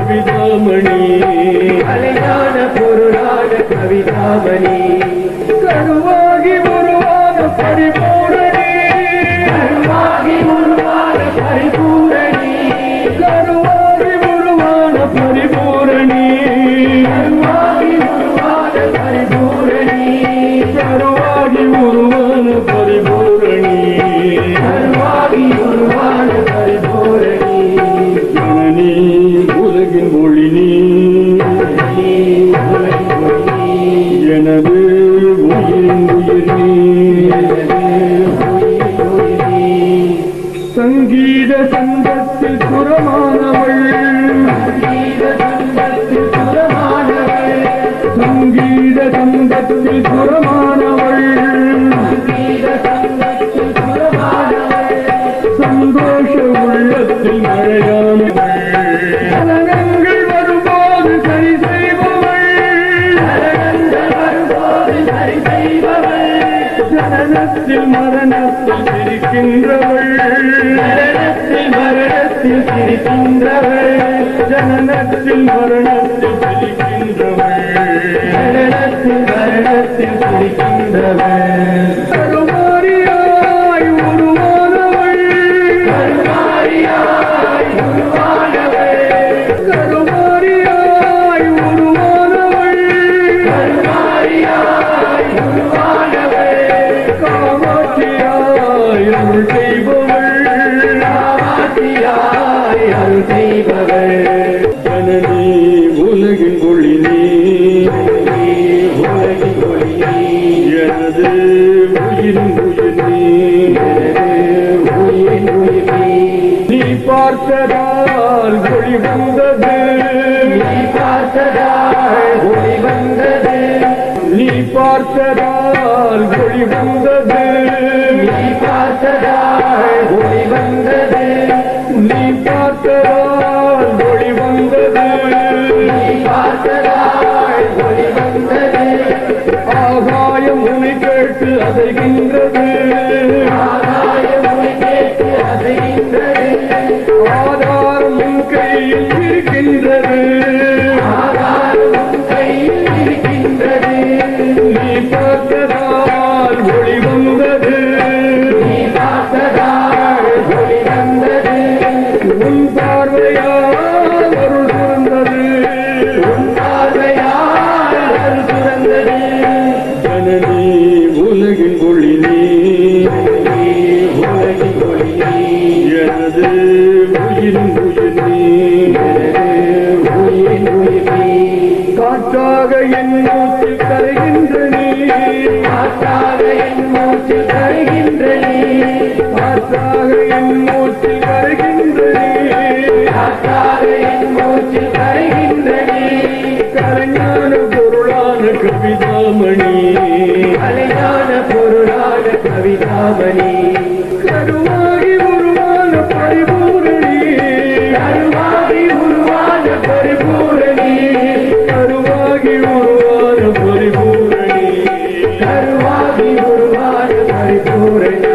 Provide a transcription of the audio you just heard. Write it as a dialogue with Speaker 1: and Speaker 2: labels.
Speaker 1: கவிதாமணி
Speaker 2: கலைஞான பொருளான கவிதாமணி
Speaker 1: கருவாகி உருவான பரிபூரணி
Speaker 2: கருவாகி உருவான பரிபூரணி
Speaker 1: கருவாகி உருவான பரிபூரணி
Speaker 2: கருவாகி உருவான பரிபூரணி
Speaker 1: கருவாகி உருவான பரிபூரணி
Speaker 2: கருவாகி உருவான பரிபூரணி
Speaker 1: ஜனனி உலகின் மொழி நீ எனது உயிரின் உயிர் நீ சங்கீத சங்கத்தில் சுரமானவள் சங்கீத சங்கத்தில் சுரமானவள் சந்தோஷ உள்ளத்தில் மழையானவள் சலனங்கள் வரும்போது சரி செய்பவள் ஜனனத்தில் மரணத்தில் சிரிக்கின்றவள்
Speaker 2: மரணத்தில் சிரிக்கின்றவள்
Speaker 1: ஜனனத்தில் மரணத்தில் சிரிக்கின்றவள்
Speaker 2: மரணத்தில் சிரிக்கின்றவள்
Speaker 1: கருமாரியாய் உருவானவள்
Speaker 2: கருமாரியாய் உருவானவள்
Speaker 1: கருமாரியாய் உருவானவள்
Speaker 2: கருமாரியாய் உருவானவள்
Speaker 1: காமாட்சியாய் அருள் செய்பவள்
Speaker 2: காமாட்சியாய் அருள் செய்பவள்
Speaker 1: ஜனனி உலகின் ஒளி நீ
Speaker 2: உலகின் ஒளி
Speaker 1: எனது உயிரின் உயிர் நீ
Speaker 2: உயிரின் உயிர்
Speaker 1: நீ பார்த்ததால் ஒளி வந்தது
Speaker 2: நீ பார்த்ததால் ஒளி வந்தது
Speaker 1: நீ பார்த்ததால் ஒளி வந்தது
Speaker 2: நீ பார்த்ததால் ஒளி வந்தது
Speaker 1: நீ பார்த்ததால் ஒளி வந்தது
Speaker 2: நீ பார்த்ததால் ஒளி வந்தது
Speaker 1: ஆகாயம் உன்னை கேட்டு அசைகின்றது
Speaker 2: ஆகாயம் ஒளி கேட்டு அசைகின்றது
Speaker 1: ஆதாரம் உன் கையில் இருக்கின்றது
Speaker 2: ஆகாயம் உன் கையில் இருக்கின்றது
Speaker 1: நீ பார்த்ததால் ஒளி வந்தது
Speaker 2: நீ பார்த்ததால் ஒளி வந்தது
Speaker 1: உன் பார்வையால் அருள் சுரந்தது
Speaker 2: உன் பார்வையால் அருள் சுரந்தது
Speaker 1: ஜனனி உலகின் ஒளி நீ
Speaker 2: உலகின் ஒளி
Speaker 1: எனது உயிரின் உயிர் நீ
Speaker 2: உயிரின் உயிர்
Speaker 1: காற்றாக என் மூச்சில் கரைகின்ற நீ
Speaker 2: காற்றாக என் மூச்சில் கரைகின்ற நீ
Speaker 1: காற்றாக என் மூச்சில் கரைகின்ற நீ
Speaker 2: காற்றாக என் மூச்சில் கரைகின்ற நீ
Speaker 1: கலைஞான பொருளான கவிதாமணி
Speaker 2: கலைஞான பொருளான கவிதாமணி
Speaker 1: கருவாகி உருவான பரிபூரணி
Speaker 2: கருவாகி உருவான பரிபூரணி
Speaker 1: கருவாகி உருவான பரிபூரணி
Speaker 2: கருவாகி உருவான பரிபூரணி